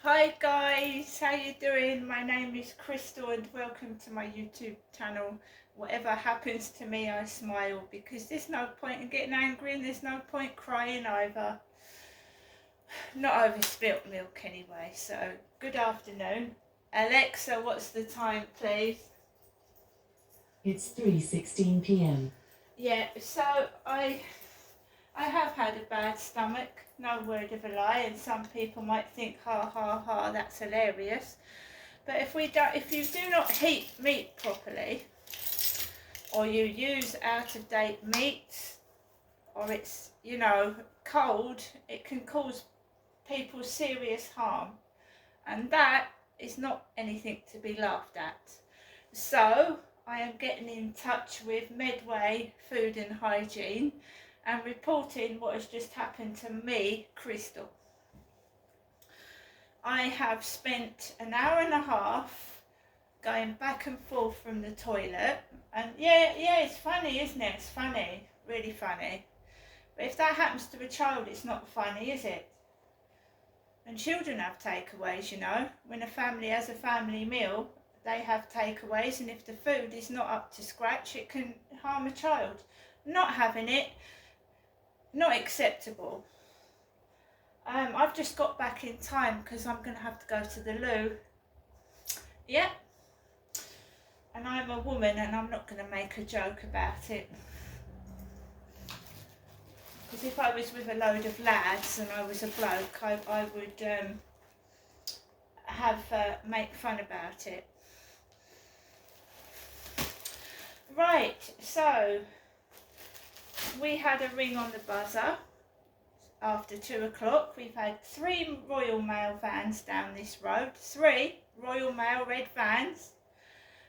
Hi guys, how you doing? My name is Crystal and welcome to my YouTube channel. Whatever happens to me, I smile because there's no point in getting angry and there's no point crying either. Not over spilt milk anyway, so good afternoon. Alexa, what's the time please? It's 3:16 p.m. Yeah, so I have had a bad stomach, no word of a lie, and some people might think, ha ha ha, that's hilarious. But if you do not heat meat properly, or you use out of date meat, or it's cold, it can cause people serious harm, and that is not anything to be laughed at. So I am getting in touch with Medway Food and Hygiene and reporting what has just happened to me, Crystal. I have spent an hour and a half going back and forth from the toilet, and yeah, it's funny, isn't it? It's funny, really funny. But if that happens to a child, it's not funny, is it? And children have takeaways, when a family has a family meal, they have takeaways, and if the food is not up to scratch, it can harm a child. Not having it, not acceptable. I've just got back in time because I'm going to have to go to the loo. Yep. And I'm a woman and I'm not going to make a joke about it. Because if I was with a load of lads and I was a bloke, I would make fun about it. Right, so we had a ring on the buzzer after 2 o'clock. We've had 3 Royal Mail vans down this road, 3 Royal Mail red vans.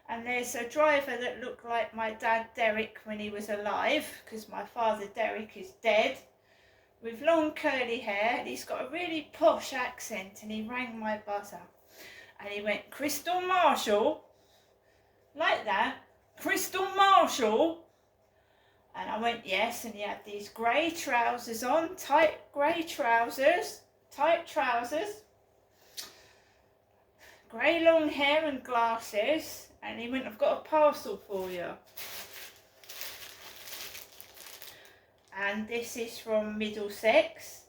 And there's a driver that looked like my dad Derek when he was alive, because my father Derek is dead, with long curly hair, and he's got a really posh accent, and he rang my buzzer. And he went, "Crystal Marshall," like that, "Crystal Marshall." And I went, yes, and he had these grey trousers on, tight grey trousers, grey long hair and glasses. And he went, "I've got a parcel for you." And this is from Middlesex.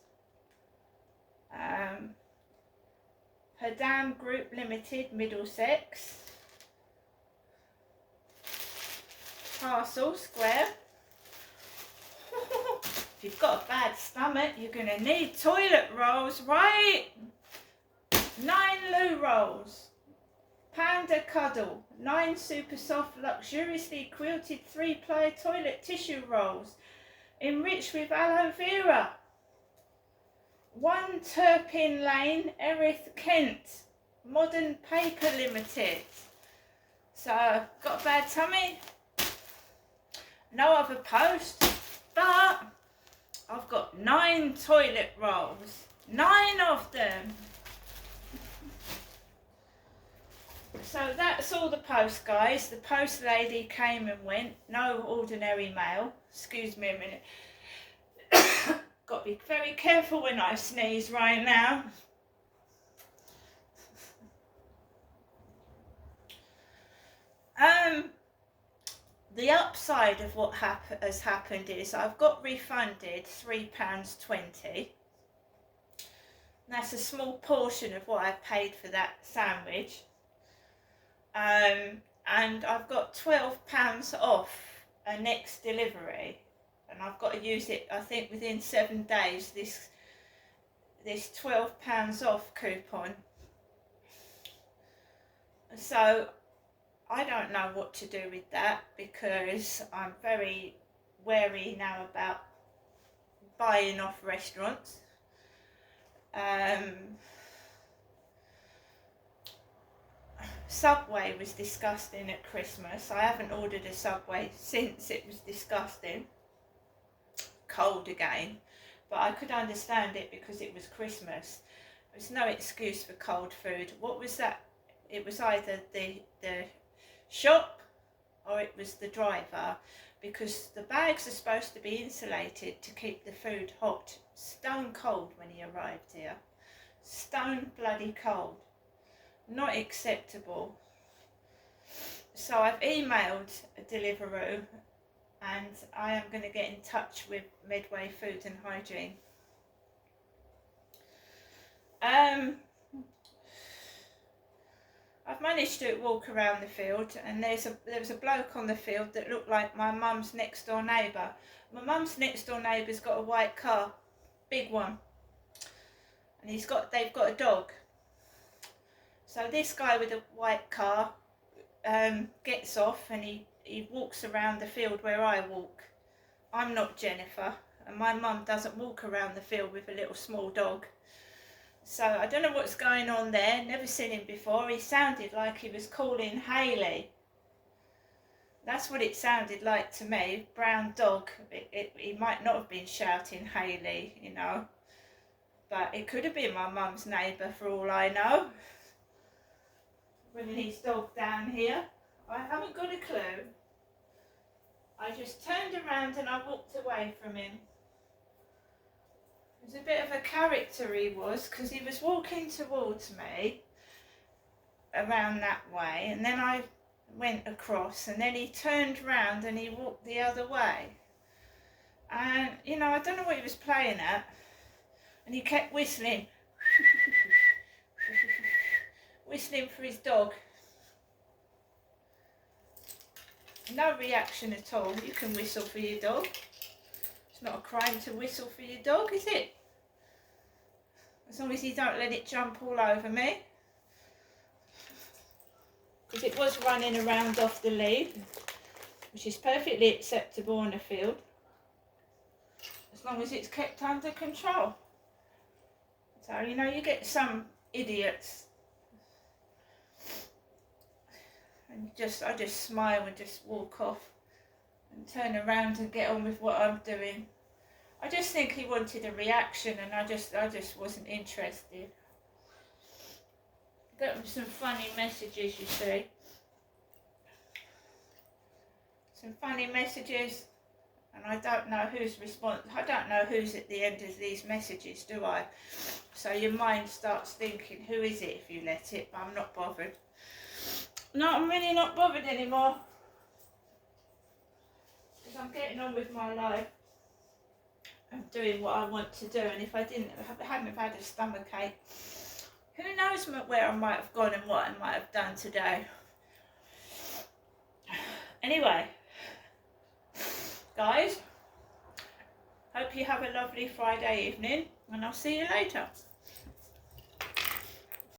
Hadam Group Limited, Middlesex. Parcel square. If you've got a bad stomach, you're going to need toilet rolls, right? 9 loo rolls. Panda Cuddle, 9 super soft, luxuriously quilted 3-ply toilet tissue rolls, enriched with aloe vera. 1 Turpin Lane, Erith, Kent, Modern Paper Limited. So, got a bad tummy? No other post, but I've got 9 toilet rolls, 9 of them. So that's all the post, guys. The post lady came and went. No ordinary mail. Excuse me a minute. Got to be very careful when I sneeze right now. The upside of what has happened is I've got refunded £3.20. That's a small portion of what I paid for that sandwich. And I've got £12 off a next delivery, and I've got to use it, I think, within 7 days, this £12 off coupon. So I don't know what to do with that, because I'm very wary now about buying off restaurants. Subway was disgusting at Christmas. I haven't ordered a Subway since. It was disgusting. Cold again. But I could understand it because it was Christmas. There's no excuse for cold food. What was that? It was either the shop or it was the driver, because the bags are supposed to be insulated to keep the food hot, stone cold when he arrived here. stone bloody cold. Not acceptable. So I've emailed Deliveroo and I am going to get in touch with Medway Food and Hygiene. I've managed to walk around the field, and there was a bloke on the field that looked like my mum's next door neighbour. My mum's next door neighbour's got a white car, big one, and they've got a dog. So this guy with a white car gets off and he walks around the field where I walk. I'm not Jennifer, and my mum doesn't walk around the field with a little small dog. So I don't know what's going on there, never seen him before. He sounded like he was calling Hayley. That's what it sounded like to me, brown dog. He might not have been shouting Hayley, you know, but it could have been my mum's neighbour for all I know. Bringing his dog down here, I haven't got a clue. I just turned around and I walked away from him. He was a bit of a character, he was, because he was walking towards me around that way, and then I went across, and then he turned round and he walked the other way. And, you know, I don't know what he was playing at, and he kept whistling. Whistling for his dog. No reaction at all. You can whistle for your dog. It's not a crime to whistle for your dog, is it? As long as you don't let it jump all over me. Because it was running around off the lead, which is perfectly acceptable in a field, as long as it's kept under control. So, you know, you get some idiots, and I just smile and just walk off and turn around and get on with what I'm doing. I just think he wanted a reaction, and I just wasn't interested. Got some funny messages, you see. Some funny messages, and I don't know who's I don't know who's at the end of these messages, do I? So your mind starts thinking, who is it if you let it? But I'm not bothered. No, I'm really not bothered anymore, because I'm getting on with my life. I'm doing what I want to do, and if I hadn't have had a stomachache, who knows where I might have gone and what I might have done today. Anyway, guys, hope you have a lovely Friday evening, and I'll see you later.